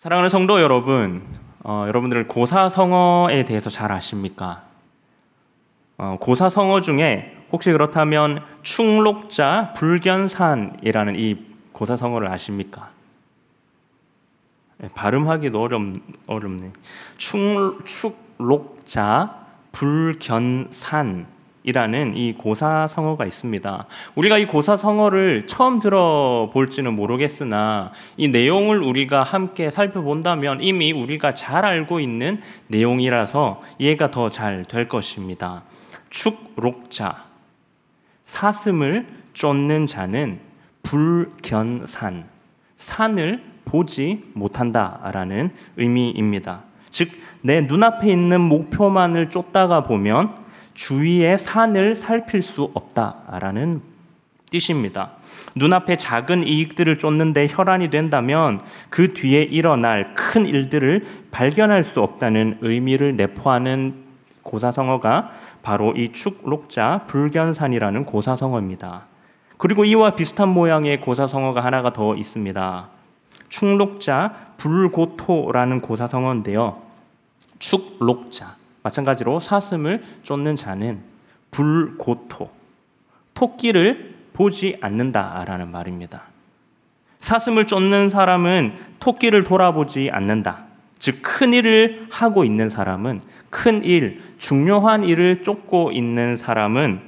사랑하는 성도 여러분, 여러분들 고사성어에 대해서 잘 아십니까? 고사성어 중에 혹시 그렇다면 충록자 불견산이라는 이 고사성어를 아십니까? 발음하기도 어렵네. 충록자 불견산이라는 이 고사성어가 있습니다. 우리가 이 고사성어를 처음 들어볼지는 모르겠으나 이 내용을 우리가 함께 살펴본다면 이미 우리가 잘 알고 있는 내용이라서 이해가 더 잘 될 것입니다. 축록자, 사슴을 쫓는 자는 불견산, 산을 보지 못한다라는 의미입니다. 즉, 내 눈앞에 있는 목표만을 쫓다가 보면 주위의 산을 살필 수 없다라는 뜻입니다. 눈앞에 작은 이익들을 쫓는데 혈안이 된다면 그 뒤에 일어날 큰 일들을 발견할 수 없다는 의미를 내포하는 고사성어가 바로 이 축록자 불견산이라는 고사성어입니다. 그리고 이와 비슷한 모양의 고사성어가 하나가 더 있습니다. 충록자 불고토라는 고사성어인데요. 축록자, 마찬가지로 사슴을 쫓는 자는 불고토, 토끼를 보지 않는다라는 말입니다. 사슴을 쫓는 사람은 토끼를 돌아보지 않는다. 즉, 큰 일을 하고 있는 사람은, 큰 일, 중요한 일을 쫓고 있는 사람은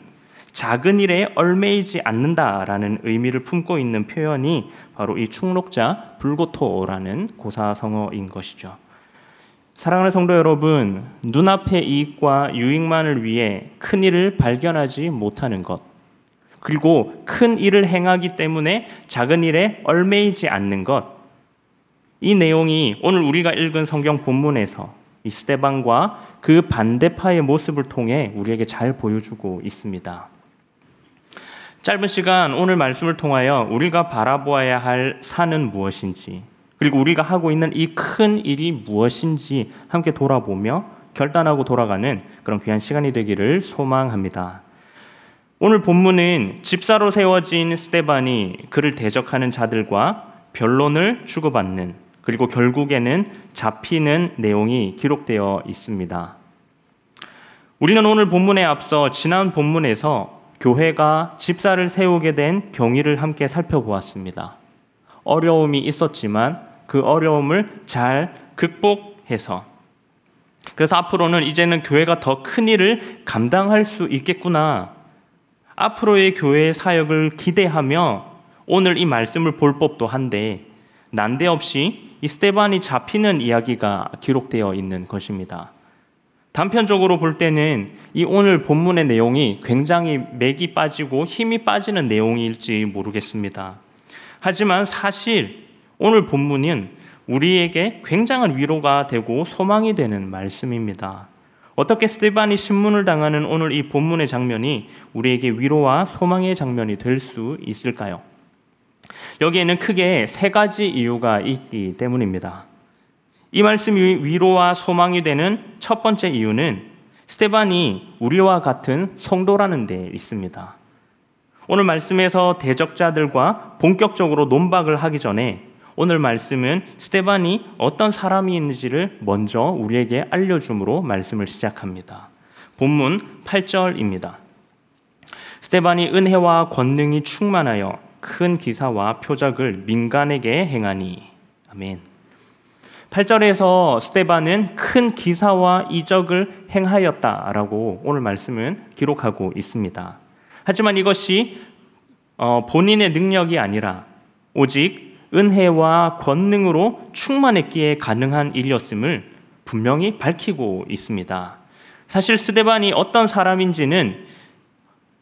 작은 일에 얽매이지 않는다라는 의미를 품고 있는 표현이 바로 이 충록자 불고토라는 고사성어인 것이죠. 사랑하는 성도 여러분, 눈앞의 이익과 유익만을 위해 큰 일을 발견하지 못하는 것, 그리고 큰 일을 행하기 때문에 작은 일에 얽매이지 않는 것, 이 내용이 오늘 우리가 읽은 성경 본문에서 이 스데반과 그 반대파의 모습을 통해 우리에게 잘 보여주고 있습니다. 짧은 시간 오늘 말씀을 통하여 우리가 바라보아야 할 산은 무엇인지, 그리고 우리가 하고 있는 이 큰 일이 무엇인지 함께 돌아보며 결단하고 돌아가는 그런 귀한 시간이 되기를 소망합니다. 오늘 본문은 집사로 세워진 스데반이 그를 대적하는 자들과 변론을 주고받는, 그리고 결국에는 잡히는 내용이 기록되어 있습니다. 우리는 오늘 본문에 앞서 지난 본문에서 교회가 집사를 세우게 된 경위를 함께 살펴보았습니다. 어려움이 있었지만 그 어려움을 잘 극복해서, 그래서 앞으로는 이제는 교회가 더 큰 일을 감당할 수 있겠구나, 앞으로의 교회의 사역을 기대하며 오늘 이 말씀을 볼 법도 한데 난데없이 이 스데반이 잡히는 이야기가 기록되어 있는 것입니다. 단편적으로 볼 때는 이 오늘 본문의 내용이 굉장히 맥이 빠지고 힘이 빠지는 내용일지 모르겠습니다. 하지만 사실 오늘 본문은 우리에게 굉장한 위로가 되고 소망이 되는 말씀입니다. 어떻게 스데반이 신문을 당하는 오늘 이 본문의 장면이 우리에게 위로와 소망의 장면이 될 수 있을까요? 여기에는 크게 세 가지 이유가 있기 때문입니다. 이 말씀이 위로와 소망이 되는 첫 번째 이유는 스데반이 우리와 같은 성도라는 데 있습니다. 오늘 말씀에서 대적자들과 본격적으로 논박을 하기 전에 오늘 말씀은 스데반이 어떤 사람인지를 먼저 우리에게 알려줌으로 말씀을 시작합니다. 본문 8절입니다. 스데반이 은혜와 권능이 충만하여 큰 기사와 표적을 민간에게 행하니. 아멘. 8절에서 스데반은 큰 기사와 이적을 행하였다라고 오늘 말씀은 기록하고 있습니다. 하지만 이것이 본인의 능력이 아니라 오직 은혜와 권능으로 충만했기에 가능한 일이었음을 분명히 밝히고 있습니다. 사실 스데반이 어떤 사람인지는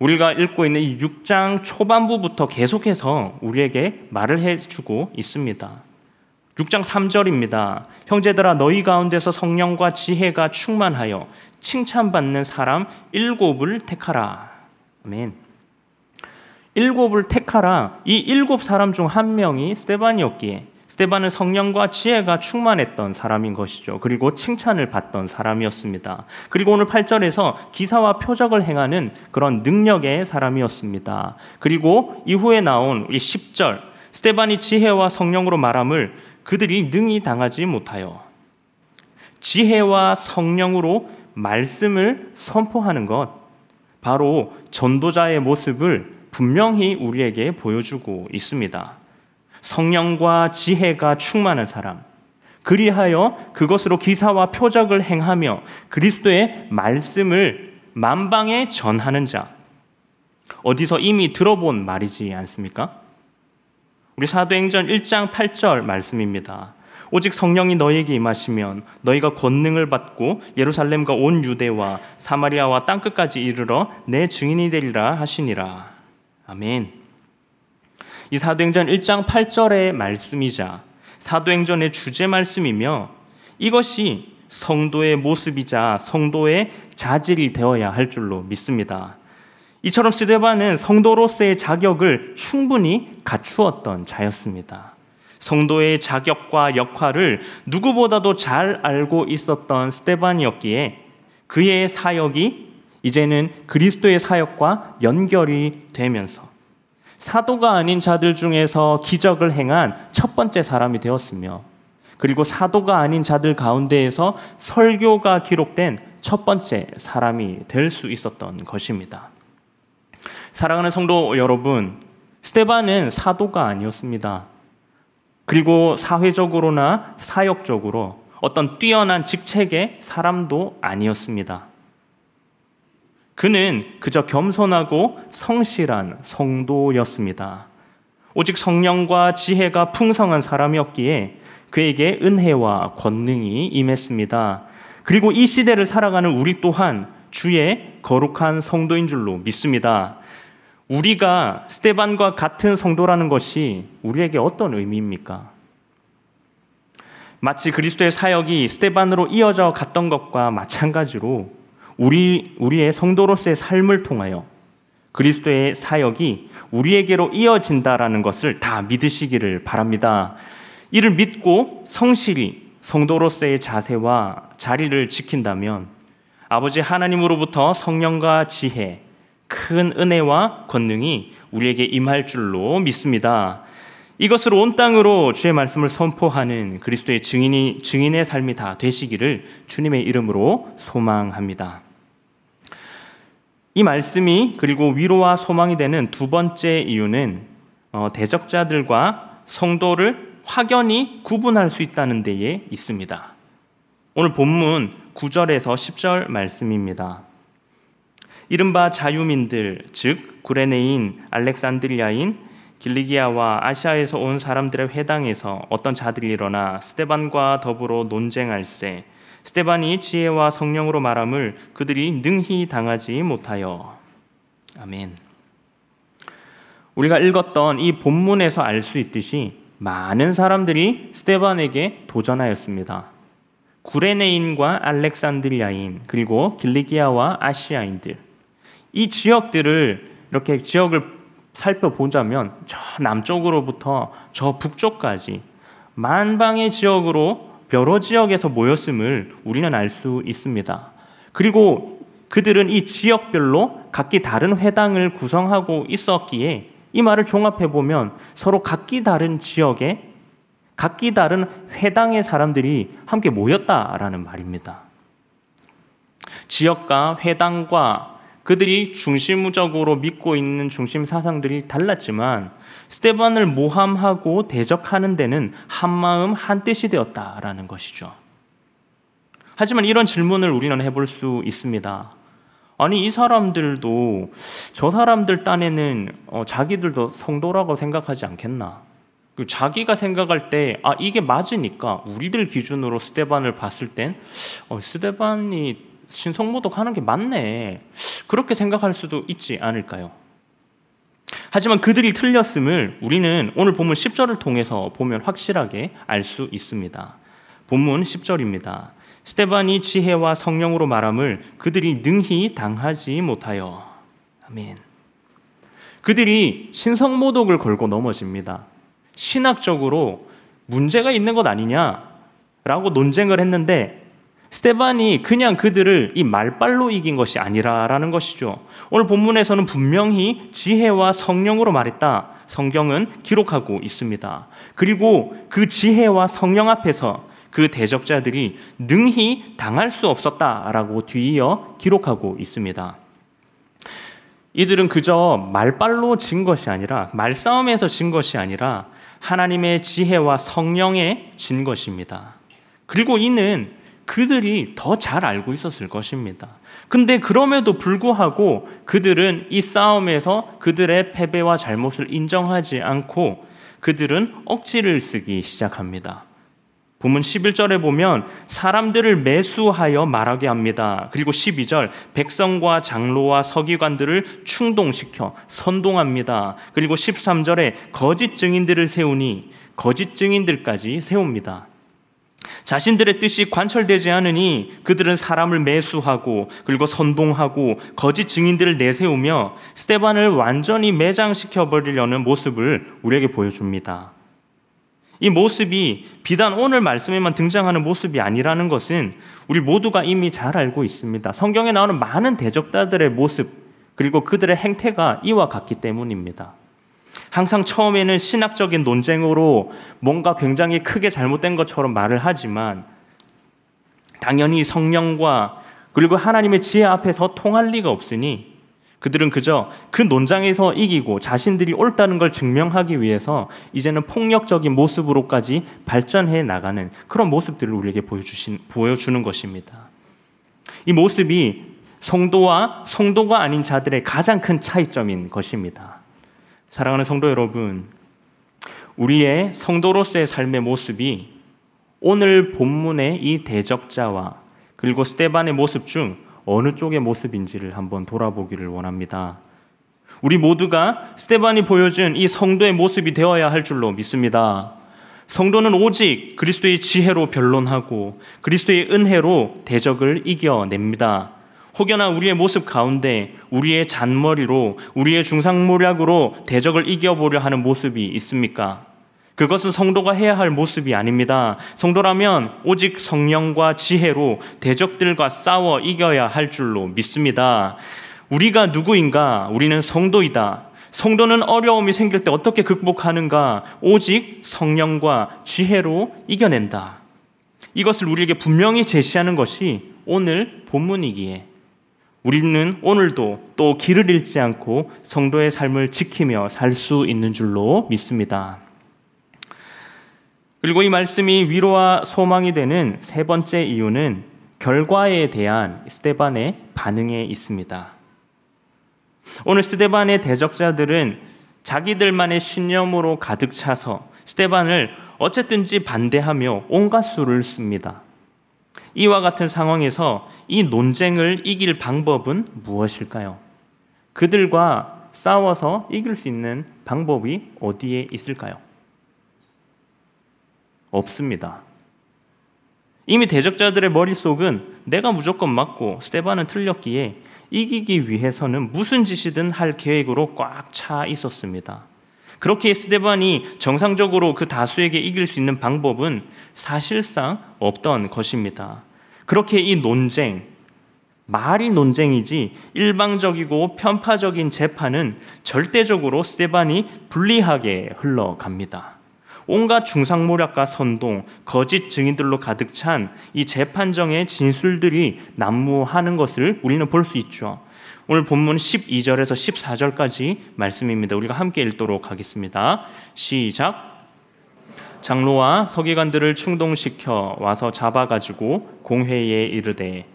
우리가 읽고 있는 이 6장 초반부부터 계속해서 우리에게 말을 해주고 있습니다. 6장 3절입니다. 형제들아, 너희 가운데서 성령과 지혜가 충만하여 칭찬받는 사람 7을 택하라. 아멘. 7을 택하라. 이 7사람 중 한 명이 스데반이었기에 스데반은 성령과 지혜가 충만했던 사람인 것이죠. 그리고 칭찬을 받던 사람이었습니다. 그리고 오늘 8절에서 기사와 표적을 행하는 그런 능력의 사람이었습니다. 그리고 이후에 나온 이 10절, 스데반이 지혜와 성령으로 말함을 그들이 능히 당하지 못하여. 지혜와 성령으로 말씀을 선포하는 것, 바로 전도자의 모습을 분명히 우리에게 보여주고 있습니다. 성령과 지혜가 충만한 사람, 그리하여 그것으로 기사와 표적을 행하며 그리스도의 말씀을 만방에 전하는 자. 어디서 이미 들어본 말이지 않습니까? 우리 사도행전 1장 8절 말씀입니다. 오직 성령이 너희에게 임하시면 너희가 권능을 받고 예루살렘과 온 유대와 사마리아와 땅끝까지 이르러 내 증인이 되리라 하시니라. 아멘. 이 사도행전 1장 8절의 말씀이자 사도행전의 주제 말씀이며, 이것이 성도의 모습이자 성도의 자질이 되어야 할 줄로 믿습니다. 이처럼 스데반은 성도로서의 자격을 충분히 갖추었던 자였습니다. 성도의 자격과 역할을 누구보다도 잘 알고 있었던 스데반이었기에 그의 사역이 이제는 그리스도의 사역과 연결이 되면서 사도가 아닌 자들 중에서 기적을 행한 첫 번째 사람이 되었으며, 그리고 사도가 아닌 자들 가운데에서 설교가 기록된 첫 번째 사람이 될 수 있었던 것입니다. 사랑하는 성도 여러분, 스데반은 사도가 아니었습니다. 그리고 사회적으로나 사역적으로 어떤 뛰어난 직책의 사람도 아니었습니다. 그는 그저 겸손하고 성실한 성도였습니다. 오직 성령과 지혜가 풍성한 사람이었기에 그에게 은혜와 권능이 임했습니다. 그리고 이 시대를 살아가는 우리 또한 주의 거룩한 성도인 줄로 믿습니다. 우리가 스데반과 같은 성도라는 것이 우리에게 어떤 의미입니까? 마치 그리스도의 사역이 스데반으로 이어져 갔던 것과 마찬가지로 우리의 성도로서의 삶을 통하여 그리스도의 사역이 우리에게로 이어진다라는 것을 다 믿으시기를 바랍니다. 이를 믿고 성실히 성도로서의 자세와 자리를 지킨다면 아버지 하나님으로부터 성령과 지혜, 큰 은혜와 권능이 우리에게 임할 줄로 믿습니다. 이것으로 온 땅으로 주의 말씀을 선포하는 그리스도의 증인의 삶이 다 되시기를 주님의 이름으로 소망합니다. 이 말씀이 그리고 위로와 소망이 되는 두 번째 이유는 대적자들과 성도를 확연히 구분할 수 있다는 데에 있습니다. 오늘 본문 9절에서 10절 말씀입니다. 이른바 자유민들, 즉 구레네인, 알렉산드리아인, 길리기아와 아시아에서 온 사람들의 회당에서 어떤 자들이 일어나 스데반과 더불어 논쟁할세. 스데반이 지혜와 성령으로 말함을 그들이 능히 당하지 못하여. 아멘. 우리가 읽었던 이 본문에서 알 수 있듯이 많은 사람들이 스데반에게 도전하였습니다. 구레네인과 알렉산드리아인, 그리고 길리기아와 아시아인들, 이 지역들을 이렇게 지역을 살펴보자면 저 남쪽으로부터 저 북쪽까지 만방의 지역으로 여러 지역에서 모였음을 우리는 알 수 있습니다. 그리고 그들은 이 지역별로 각기 다른 회당을 구성하고 있었기에 이 말을 종합해보면 서로 각기 다른 지역에 각기 다른 회당의 사람들이 함께 모였다라는 말입니다. 지역과 회당과 그들이 중심적으로 믿고 있는 중심 사상들이 달랐지만 스데반을 모함하고 대적하는 데는 한마음 한뜻이 되었다라는 것이죠. 하지만 이런 질문을 우리는 해볼 수 있습니다. 아니, 이 사람들도 저 사람들 딴에는 자기들도 성도라고 생각하지 않겠나? 자기가 생각할 때 이게 맞으니까 우리들 기준으로 스데반을 봤을 땐 스데반이 신성모독하는 게 맞네, 그렇게 생각할 수도 있지 않을까요? 하지만 그들이 틀렸음을 우리는 오늘 본문 10절을 통해서 보면 확실하게 알 수 있습니다. 본문 10절입니다. 스데반이 지혜와 성령으로 말함을 그들이 능히 당하지 못하여. 아멘. 그들이 신성모독을 걸고 넘어집니다. 신학적으로 문제가 있는 것 아니냐라고 논쟁을 했는데 스데반이 그냥 그들을 이 말빨로 이긴 것이 아니라라는 것이죠. 오늘 본문에서는 분명히 지혜와 성령으로 말했다, 성경은 기록하고 있습니다. 그리고 그 지혜와 성령 앞에서 그 대적자들이 능히 당할 수 없었다라고 뒤이어 기록하고 있습니다. 이들은 그저 말발로 진 것이 아니라, 말싸움에서 진 것이 아니라 하나님의 지혜와 성령에 진 것입니다. 그리고 이는 그들이 더 잘 알고 있었을 것입니다. 근데 그럼에도 불구하고 그들은 이 싸움에서 그들의 패배와 잘못을 인정하지 않고 그들은 억지를 쓰기 시작합니다. 본문 11절에 보면 사람들을 매수하여 말하게 합니다. 그리고 12절 백성과 장로와 서기관들을 충동시켜 선동합니다. 그리고 13절에 거짓 증인들을 세우니 거짓 증인들까지 세웁니다. 자신들의 뜻이 관철되지 않으니 그들은 사람을 매수하고 그리고 선동하고 거짓 증인들을 내세우며 스데반을 완전히 매장시켜 버리려는 모습을 우리에게 보여줍니다. 이 모습이 비단 오늘 말씀에만 등장하는 모습이 아니라는 것은 우리 모두가 이미 잘 알고 있습니다. 성경에 나오는 많은 대적자들의 모습 그리고 그들의 행태가 이와 같기 때문입니다. 항상 처음에는 신학적인 논쟁으로 뭔가 굉장히 크게 잘못된 것처럼 말을 하지만 당연히 성령과 그리고 하나님의 지혜 앞에서 통할 리가 없으니 그들은 그저 그 논쟁에서 이기고 자신들이 옳다는 걸 증명하기 위해서 이제는 폭력적인 모습으로까지 발전해 나가는 그런 모습들을 우리에게 보여주는 것입니다. 이 모습이 성도와 성도가 아닌 자들의 가장 큰 차이점인 것입니다. 사랑하는 성도 여러분, 우리의 성도로서의 삶의 모습이 오늘 본문의 이 대적자와 그리고 스데반의 모습 중 어느 쪽의 모습인지를 한번 돌아보기를 원합니다. 우리 모두가 스데반이 보여준 이 성도의 모습이 되어야 할 줄로 믿습니다. 성도는 오직 그리스도의 지혜로 변론하고 그리스도의 은혜로 대적을 이겨냅니다. 혹여나 우리의 모습 가운데 우리의 잔머리로 우리의 중상모략으로 대적을 이겨보려 하는 모습이 있습니까? 그것은 성도가 해야 할 모습이 아닙니다. 성도라면 오직 성령과 지혜로 대적들과 싸워 이겨야 할 줄로 믿습니다. 우리가 누구인가? 우리는 성도이다. 성도는 어려움이 생길 때 어떻게 극복하는가? 오직 성령과 지혜로 이겨낸다. 이것을 우리에게 분명히 제시하는 것이 오늘 본문이기에 우리는 오늘도 또 길을 잃지 않고 성도의 삶을 지키며 살 수 있는 줄로 믿습니다. 그리고 이 말씀이 위로와 소망이 되는 세 번째 이유는 결과에 대한 스데반의 반응에 있습니다. 오늘 스데반의 대적자들은 자기들만의 신념으로 가득 차서 스데반을 어쨌든지 반대하며 온갖 수를 씁니다. 이와 같은 상황에서 이 논쟁을 이길 방법은 무엇일까요? 그들과 싸워서 이길 수 있는 방법이 어디에 있을까요? 없습니다. 이미 대적자들의 머릿속은 내가 무조건 맞고 스데반은 틀렸기에 이기기 위해서는 무슨 짓이든 할 계획으로 꽉 차 있었습니다. 그렇게 스데반이 정상적으로 그 다수에게 이길 수 있는 방법은 사실상 없던 것입니다. 그렇게 이 논쟁, 말이 논쟁이지 일방적이고 편파적인 재판은 절대적으로 스데반이 불리하게 흘러갑니다. 온갖 중상모략과 선동, 거짓 증인들로 가득 찬 이 재판정의 진술들이 난무하는 것을 우리는 볼 수 있죠. 오늘 본문 12절에서 14절까지 말씀입니다. 우리가 함께 읽도록 하겠습니다. 시작. 장로와 서기관들을 충동시켜 와서 잡아가지고 공회에 이르되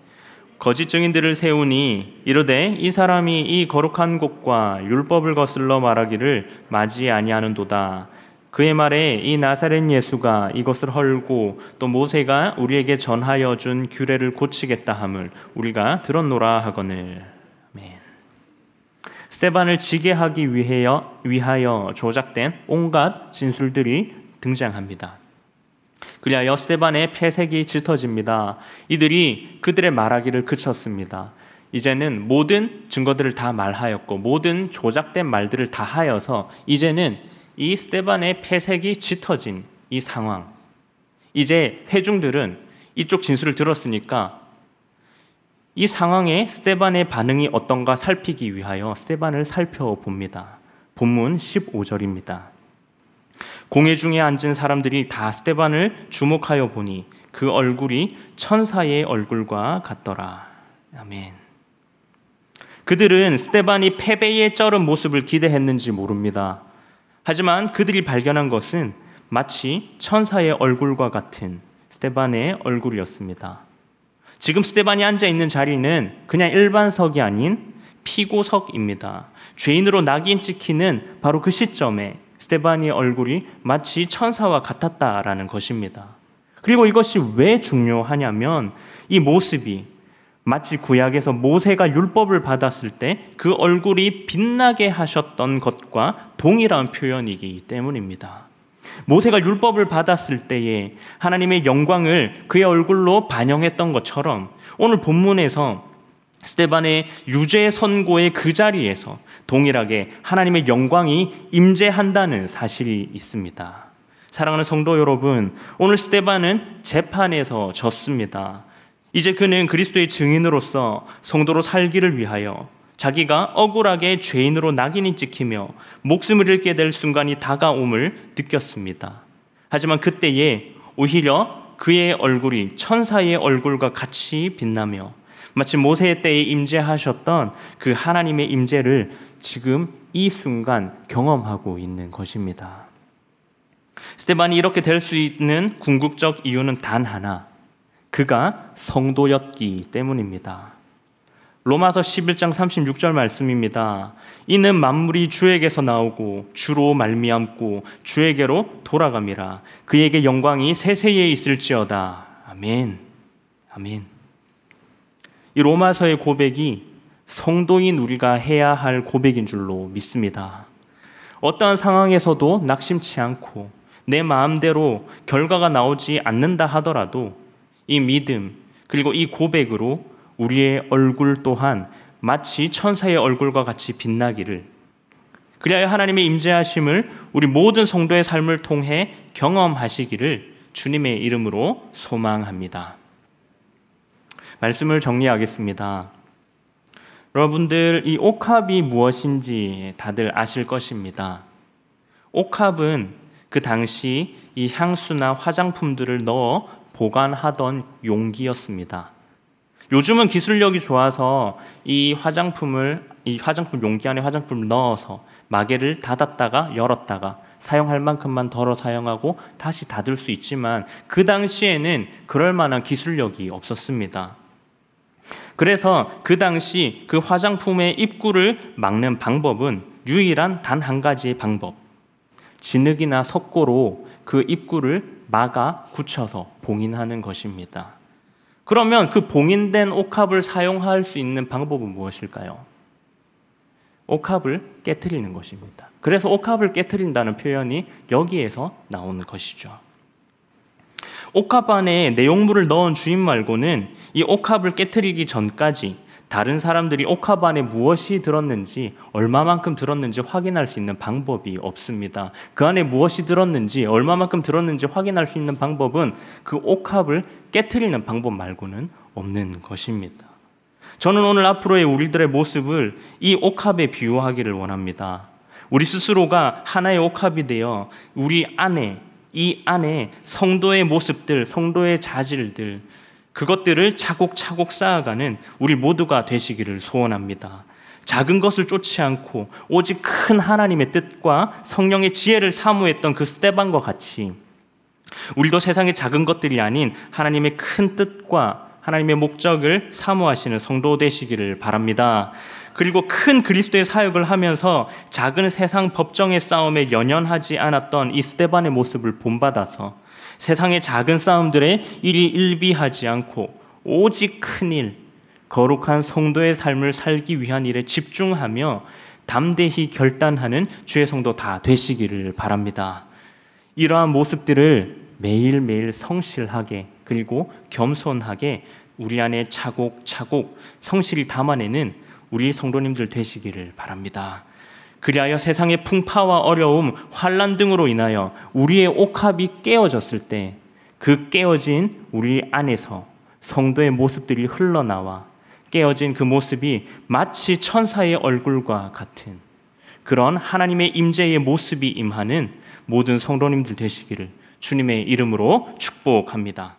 거짓 증인들을 세우니 이르되 이 사람이 이 거룩한 곳과 율법을 거슬러 말하기를 맞이 아니하는도다. 그의 말에 이 나사렛 예수가 이것을 헐고 또 모세가 우리에게 전하여 준 규례를 고치겠다 함을 우리가 들었노라 하거늘. 아멘. 스데반을 지게 하기 위하여 조작된 온갖 진술들이 등장합니다. 그리하여 스데반의 폐색이 짙어집니다. 이들이 그들의 말하기를 그쳤습니다. 이제는 모든 증거들을 다 말하였고 모든 조작된 말들을 다 하여서 이제는 이 스데반의 폐색이 짙어진 이 상황, 이제 회중들은 이쪽 진술을 들었으니까 이 상황에 스데반의 반응이 어떤가 살피기 위하여 스데반을 살펴봅니다. 본문 15절입니다. 공회 중에 앉은 사람들이 다 스데반을 주목하여 보니 그 얼굴이 천사의 얼굴과 같더라. 아멘. 그들은 스데반이 패배에 쩔은 모습을 기대했는지 모릅니다. 하지만 그들이 발견한 것은 마치 천사의 얼굴과 같은 스데반의 얼굴이었습니다. 지금 스데반이 앉아있는 자리는 그냥 일반석이 아닌 피고석입니다. 죄인으로 낙인 찍히는 바로 그 시점에 스데반의 얼굴이 마치 천사와 같았다라는 것입니다. 그리고 이것이 왜 중요하냐면 이 모습이 마치 구약에서 모세가 율법을 받았을 때 그 얼굴이 빛나게 하셨던 것과 동일한 표현이기 때문입니다. 모세가 율법을 받았을 때에 하나님의 영광을 그의 얼굴로 반영했던 것처럼 오늘 본문에서 스데반의 유죄 선고의 그 자리에서 동일하게 하나님의 영광이 임재한다는 사실이 있습니다. 사랑하는 성도 여러분, 오늘 스데반은 재판에서 졌습니다. 이제 그는 그리스도의 증인으로서 성도로 살기를 위하여 자기가 억울하게 죄인으로 낙인이 찍히며 목숨을 잃게 될 순간이 다가옴을 느꼈습니다. 하지만 그때에 오히려 그의 얼굴이 천사의 얼굴과 같이 빛나며 마치 모세의 때에 임재하셨던 그 하나님의 임재를 지금 이 순간 경험하고 있는 것입니다. 스데반이 이렇게 될 수 있는 궁극적 이유는 단 하나, 그가 성도였기 때문입니다. 로마서 11장 36절 말씀입니다. 이는 만물이 주에게서 나오고 주로 말미암고 주에게로 돌아감이라. 그에게 영광이 세세에 있을지어다. 아멘. 아멘. 이 로마서의 고백이 성도인 우리가 해야 할 고백인 줄로 믿습니다. 어떠한 상황에서도 낙심치 않고 내 마음대로 결과가 나오지 않는다 하더라도 이 믿음 그리고 이 고백으로 우리의 얼굴 또한 마치 천사의 얼굴과 같이 빛나기를, 그리하여 하나님의 임재하심을 우리 모든 성도의 삶을 통해 경험하시기를 주님의 이름으로 소망합니다. 말씀을 정리하겠습니다. 여러분들, 이 옥합이 무엇인지 다들 아실 것입니다. 옥합은 그 당시 이 향수나 화장품들을 넣어 보관하던 용기였습니다. 요즘은 기술력이 좋아서 이 화장품 용기 안에 화장품을 넣어서 마개를 닫았다가 열었다가 사용할 만큼만 덜어 사용하고 다시 닫을 수 있지만 그 당시에는 그럴 만한 기술력이 없었습니다. 그래서 그 당시 그 화장품의 입구를 막는 방법은 유일한 단 한 가지의 방법, 진흙이나 석고로 그 입구를 막아 굳혀서 봉인하는 것입니다. 그러면 그 봉인된 옥합을 사용할 수 있는 방법은 무엇일까요? 옥합을 깨트리는 것입니다. 그래서 옥합을 깨트린다는 표현이 여기에서 나오는 것이죠. 옥합 안에 내용물을 넣은 주인 말고는 이 옥합을 깨트리기 전까지 다른 사람들이 옥합 안에 무엇이 들었는지, 얼마만큼 들었는지 확인할 수 있는 방법이 없습니다. 그 안에 무엇이 들었는지, 얼마만큼 들었는지 확인할 수 있는 방법은 그 옥합을 깨트리는 방법 말고는 없는 것입니다. 저는 오늘 앞으로의 우리들의 모습을 이 옥합에 비유하기를 원합니다. 우리 스스로가 하나의 옥합이 되어 우리 안에, 이 안에 성도의 모습들, 성도의 자질들, 그것들을 차곡차곡 쌓아가는 우리 모두가 되시기를 소원합니다. 작은 것을 쫓지 않고 오직 큰 하나님의 뜻과 성령의 지혜를 사모했던 그 스데반과 같이 우리도 세상의 작은 것들이 아닌 하나님의 큰 뜻과 하나님의 목적을 사모하시는 성도 되시기를 바랍니다. 그리고 큰 그리스도의 사역을 하면서 작은 세상 법정의 싸움에 연연하지 않았던 이 스데반의 모습을 본받아서 세상의 작은 싸움들에 일이 일비하지 않고 오직 큰 일, 거룩한 성도의 삶을 살기 위한 일에 집중하며 담대히 결단하는 주의 성도 다 되시기를 바랍니다. 이러한 모습들을 매일매일 성실하게 그리고 겸손하게 우리 안에 차곡차곡 성실히 담아내는 우리 성도님들 되시기를 바랍니다. 그리하여 세상의 풍파와 어려움, 환난 등으로 인하여 우리의 옥합이 깨어졌을 때 그 깨어진 우리 안에서 성도의 모습들이 흘러나와 깨어진 그 모습이 마치 천사의 얼굴과 같은 그런 하나님의 임재의 모습이 임하는 모든 성도님들 되시기를 주님의 이름으로 축복합니다.